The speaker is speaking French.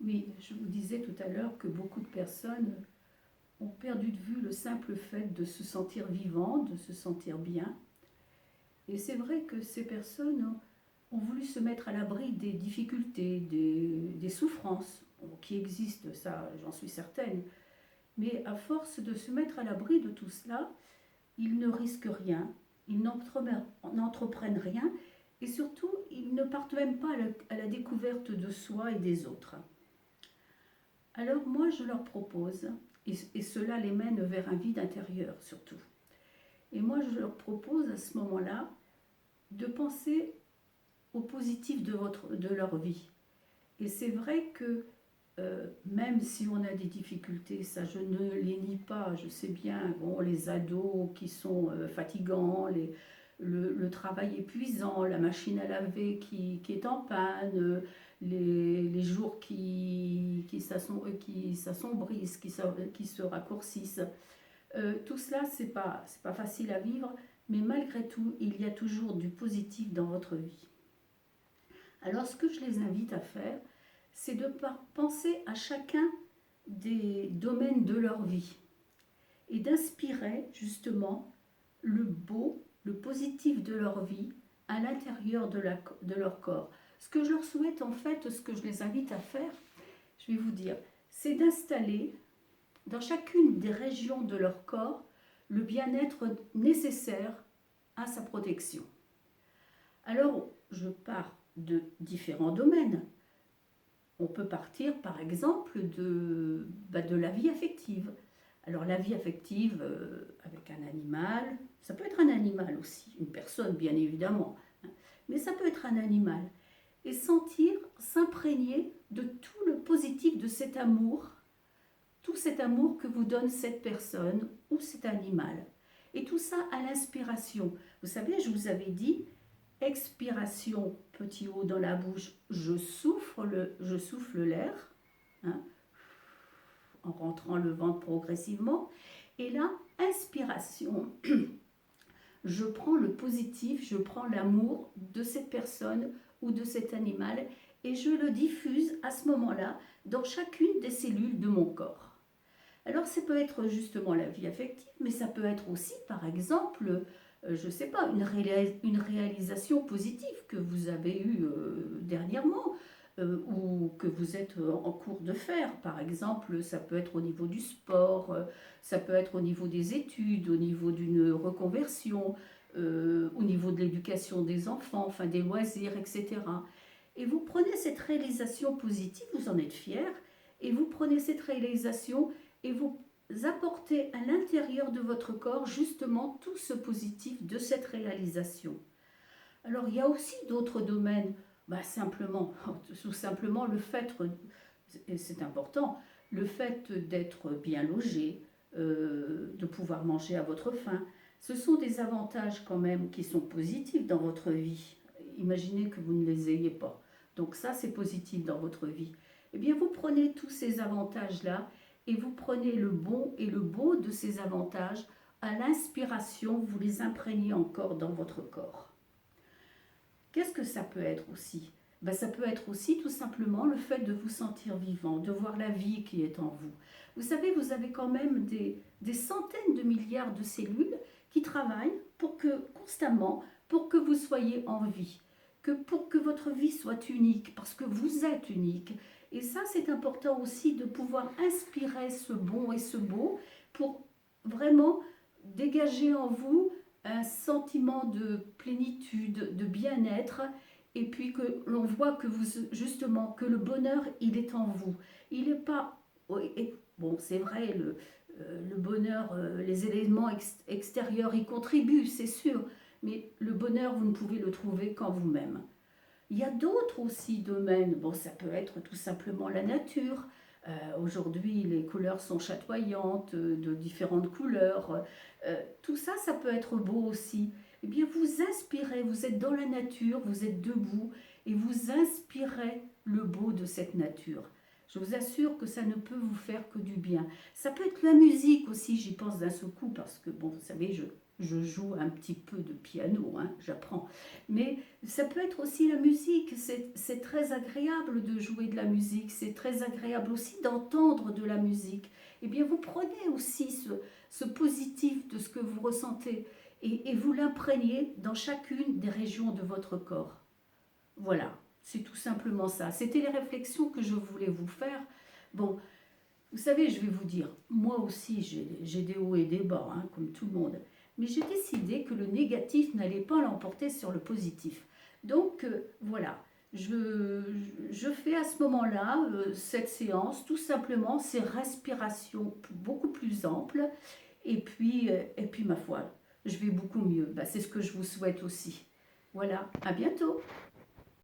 Oui, je vous disais tout à l'heure que beaucoup de personnes ont perdu de vue le simple fait de se sentir vivant, de se sentir bien. Et c'est vrai que ces personnes ont voulu se mettre à l'abri des difficultés, des souffrances qui existent, ça j'en suis certaine. Mais à force de se mettre à l'abri de tout cela, ils ne risquent rien, ils n'entreprennent rien et surtout ils ne partent même pas à la découverte de soi et des autres. Alors moi je leur propose, et cela les mène vers un vide intérieur surtout, et moi je leur propose à ce moment-là de penser au positif de leur vie. Et c'est vrai que même si on a des difficultés, ça je ne les nie pas, je sais bien, bon, les ados qui sont fatigants, le travail épuisant, la machine à laver qui est en panne, les jours qui s'assombrissent, qui se raccourcissent. Tout cela, c'est pas facile à vivre, mais malgré tout, il y a toujours du positif dans votre vie. Alors ce que je les invite à faire, c'est de penser à chacun des domaines de leur vie et d'inspirer justement le beau, le positif de leur vie à l'intérieur de leur corps. Ce que je leur souhaite en fait, ce que je les invite à faire, je vais vous dire, c'est d'installer dans chacune des régions de leur corps le bien-être nécessaire à sa protection. Alors, je pars de différents domaines. On peut partir par exemple de la vie affective. Alors la vie affective avec un animal, ça peut être un animal aussi, une personne bien évidemment, hein, mais ça peut être un animal. Et sentir, s'imprégner de tout le positif de cet amour, tout cet amour que vous donne cette personne ou cet animal. Et tout ça à l'inspiration. Vous savez, je vous avais dit, expiration, petit haut dans la bouche, je souffle l'air, hein, en rentrant le ventre progressivement. Et là, inspiration, je prends le positif, je prends l'amour de cette personne ou de cet animal et je le diffuse à ce moment-là dans chacune des cellules de mon corps. Alors ça peut être justement la vie affective, mais ça peut être aussi par exemple, je ne sais pas, une réalisation positive que vous avez eue dernièrement ou que vous êtes en cours de faire. Par exemple, ça peut être au niveau du sport, ça peut être au niveau des études, au niveau d'une reconversion, au niveau de l'éducation des enfants, enfin des loisirs, etc. Et vous prenez cette réalisation positive, vous en êtes fier, et vous prenez cette réalisation et vous apportez à l'intérieur de votre corps justement tout ce positif de cette réalisation. Alors il y a aussi d'autres domaines, simplement, tout simplement le fait, et c'est important, le fait d'être bien logé, de pouvoir manger à votre faim, ce sont des avantages quand même qui sont positifs dans votre vie. Imaginez que vous ne les ayez pas. Donc ça, c'est positif dans votre vie. Eh bien, vous prenez tous ces avantages-là et vous prenez le bon et le beau de ces avantages. À l'inspiration, vous les imprégnez encore dans votre corps. Qu'est-ce que ça peut être aussi? Ça peut être aussi tout simplement le fait de vous sentir vivant, de voir la vie qui est en vous. Vous savez, vous avez quand même des centaines de milliards de cellules qui travaillent constamment pour que vous soyez en vie, pour que votre vie soit unique, parce que vous êtes unique. Et ça, c'est important aussi de pouvoir inspirer ce bon et ce beau pour vraiment dégager en vous un sentiment de plénitude, de bien-être, et puis que l'on voit que vous, justement, que le bonheur, il est en vous. Il n'est pas... Bon, c'est vrai, le bonheur, les éléments extérieurs y contribuent, c'est sûr, mais le bonheur, vous ne pouvez le trouver qu'en vous-même. Il y a d'autres aussi domaines. Bon, ça peut être tout simplement la nature. Aujourd'hui, les couleurs sont chatoyantes, de différentes couleurs. Tout ça, ça peut être beau aussi. Eh bien, vous inspirez, vous êtes dans la nature, vous êtes debout et vous inspirez le beau de cette nature. Je vous assure que ça ne peut vous faire que du bien. Ça peut être la musique aussi, j'y pense d'un seul coup, parce que, bon, vous savez, je joue un petit peu de piano, hein, j'apprends. Mais ça peut être aussi la musique, c'est très agréable de jouer de la musique, c'est très agréable aussi d'entendre de la musique. Eh bien, vous prenez aussi ce positif de ce que vous ressentez et vous l'imprégnez dans chacune des régions de votre corps. Voilà, c'est tout simplement ça. C'était les réflexions que je voulais vous faire. Bon, vous savez, je vais vous dire, moi aussi j'ai des hauts et des bas, hein, comme tout le monde. Mais j'ai décidé que le négatif n'allait pas l'emporter sur le positif. Donc voilà, je fais à ce moment-là cette séance, tout simplement, ces respirations beaucoup plus amples. Et puis ma foi, je vais beaucoup mieux. Bah, c'est ce que je vous souhaite aussi. Voilà, à bientôt.